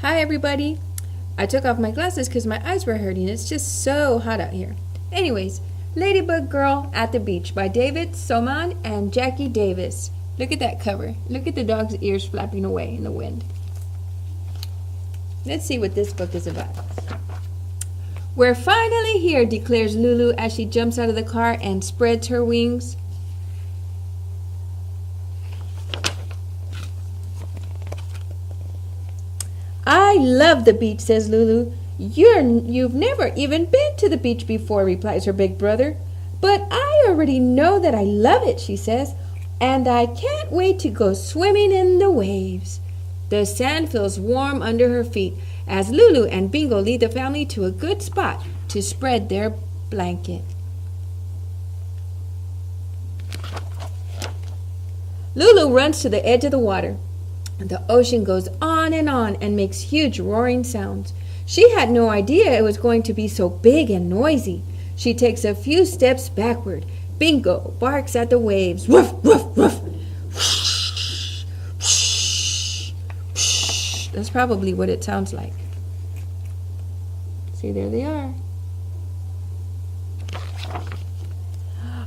Hi everybody! I took off my glasses because my eyes were hurting. It's just so hot out here. Anyways, Ladybug Girl at the Beach by Somar and Jacky Davis. Look at that cover. Look at the dog's ears flapping away in the wind. Let's see what this book is about. We're finally here, declares Lulu as she jumps out of the car and spreads her wings. I love the beach, says Lulu. You've never even been to the beach before, replies her big brother. But I already know that I love it, she says, and I can't wait to go swimming in the waves. The sand feels warm under her feet as Lulu and Bingo lead the family to a good spot to spread their blanket. Lulu runs to the edge of the water. The ocean goes on and makes huge roaring sounds. She had no idea it was going to be so big and noisy. She takes a few steps backward. Bingo barks at the waves. Woof, woof, woof. That's probably what it sounds like. See, there they are.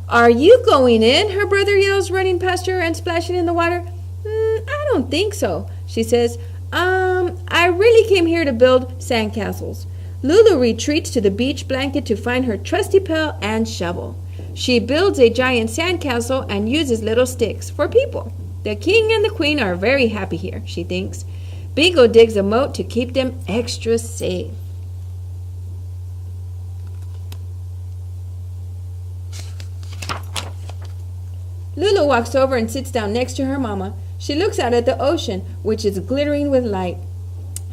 Are you going in? Her brother yells, running past her and splashing in the water. I don't think so, she says. I really came here to build sandcastles. Lulu retreats to the beach blanket to find her trusty pail and shovel. She builds a giant sandcastle and uses little sticks for people. The king and the queen are very happy here, she thinks. Bingo digs a moat to keep them extra safe. Lulu walks over and sits down next to her mama. She looks out at the ocean, which is glittering with light.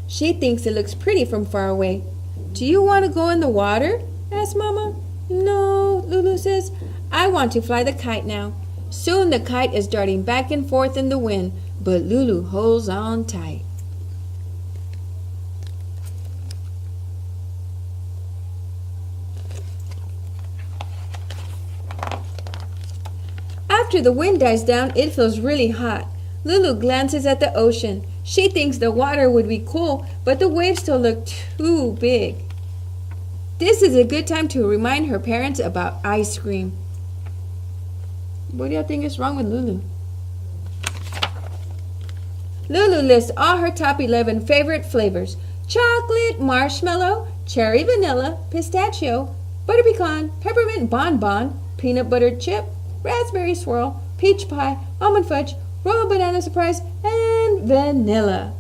She thinks it looks pretty from far away. Do you want to go in the water? asks Mama. No, Lulu says. I want to fly the kite now. Soon the kite is darting back and forth in the wind, but Lulu holds on tight. After the wind dies down, it feels really hot. Lulu glances at the ocean. She thinks the water would be cool, but the waves still look too big. This is a good time to remind her parents about ice cream. What do you think is wrong with Lulu? Lulu lists all her top 11 favorite flavors. Chocolate, marshmallow, cherry vanilla, pistachio, butter pecan, peppermint bonbon, peanut butter chip, raspberry swirl, peach pie, almond fudge, royal banana surprise, and vanilla.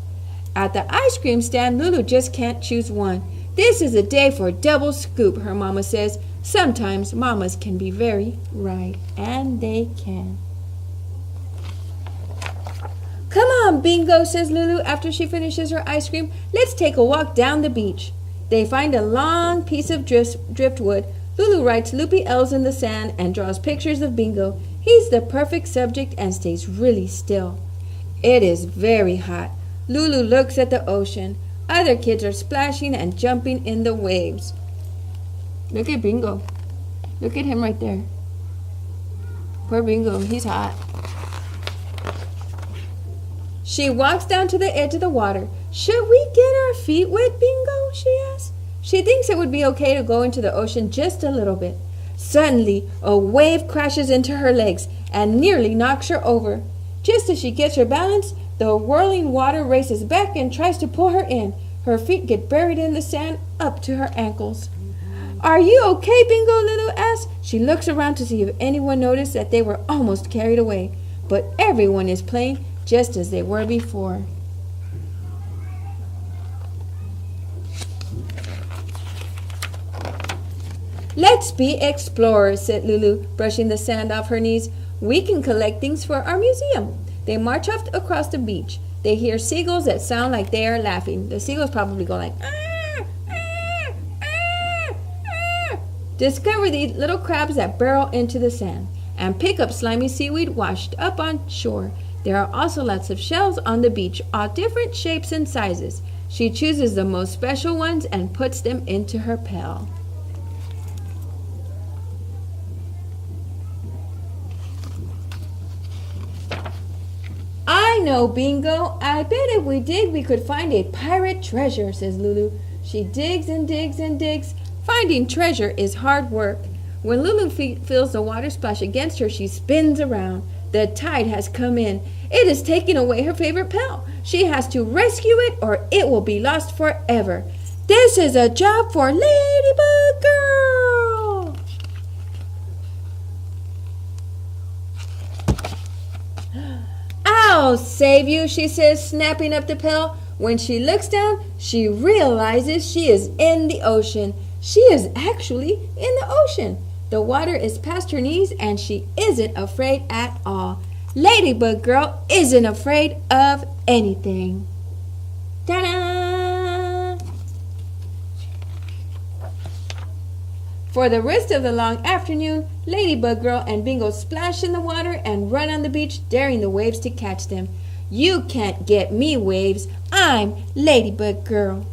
At the ice cream stand, Lulu just can't choose one. This is a day for double scoop, her mama says. Sometimes mamas can be very right, and they can. Come on, Bingo, says Lulu after she finishes her ice cream. Let's take a walk down the beach. They find a long piece of driftwood. Lulu writes loopy L's in the sand and draws pictures of Bingo. He's the perfect subject and stays really still. It is very hot. Lulu looks at the ocean. Other kids are splashing and jumping in the waves. Look at Bingo. Look at him right there. Poor Bingo, he's hot. She walks down to the edge of the water. Should we get our feet wet, Bingo? She asks. She thinks it would be okay to go into the ocean just a little bit. Suddenly, a wave crashes into her legs and nearly knocks her over. Just as she gets her balance, the whirling water races back and tries to pull her in. Her feet get buried in the sand up to her ankles. Are you okay, Bingo? Lulu asks. She looks around to see if anyone noticed that they were almost carried away. But everyone is playing just as they were before. Let's be explorers, said Lulu, brushing the sand off her knees. We can collect things for our museum. They march off across the beach. They hear seagulls that sound like they are laughing. The seagulls probably go like, ah, ah, ah, ah. Discover the little crabs that burrow into the sand and pick up slimy seaweed washed up on shore. There are also lots of shells on the beach, all different shapes and sizes. She chooses the most special ones and puts them into her pail. know, Bingo. I bet if we dig, we could find a pirate treasure, says Lulu. She digs and digs and digs. Finding treasure is hard work. When Lulu feels the water splash against her, she spins around. The tide has come in. It is taking away her favorite pal. She has to rescue it or it will be lost forever. This is a job for Ladybug Girl. I'll save you, she says, snapping up the pail. When she looks down, she realizes she is in the ocean. She is actually in the ocean. The water is past her knees and she isn't afraid at all. Ladybug Girl isn't afraid of anything. Ta-da! For the rest of the long afternoon, Ladybug Girl and Bingo splash in the water and run on the beach, daring the waves to catch them. You can't get me, waves. I'm Ladybug Girl.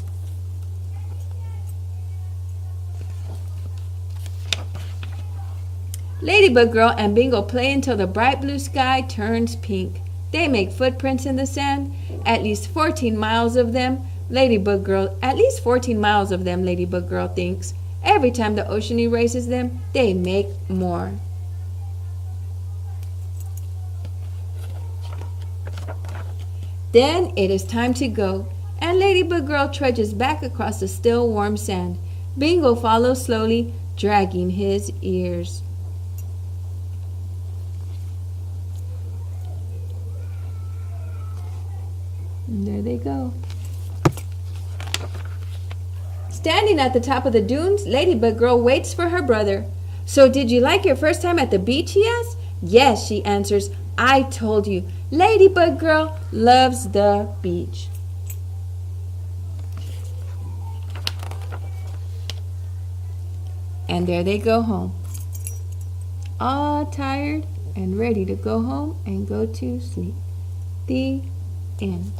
Ladybug Girl and Bingo play until the bright blue sky turns pink. They make footprints in the sand, at least 14 miles of them. Ladybug Girl thinks. Every time the ocean erases them, they make more. Then it is time to go, and Ladybug Girl trudges back across the still warm sand. Bingo follows slowly, dragging his ears. And there they go. Standing at the top of the dunes, Ladybug Girl waits for her brother. So did you like your first time at the beach, he asks. Yes, she answers. I told you, Ladybug Girl loves the beach. And there they go home. All tired and ready to go home and go to sleep. The end.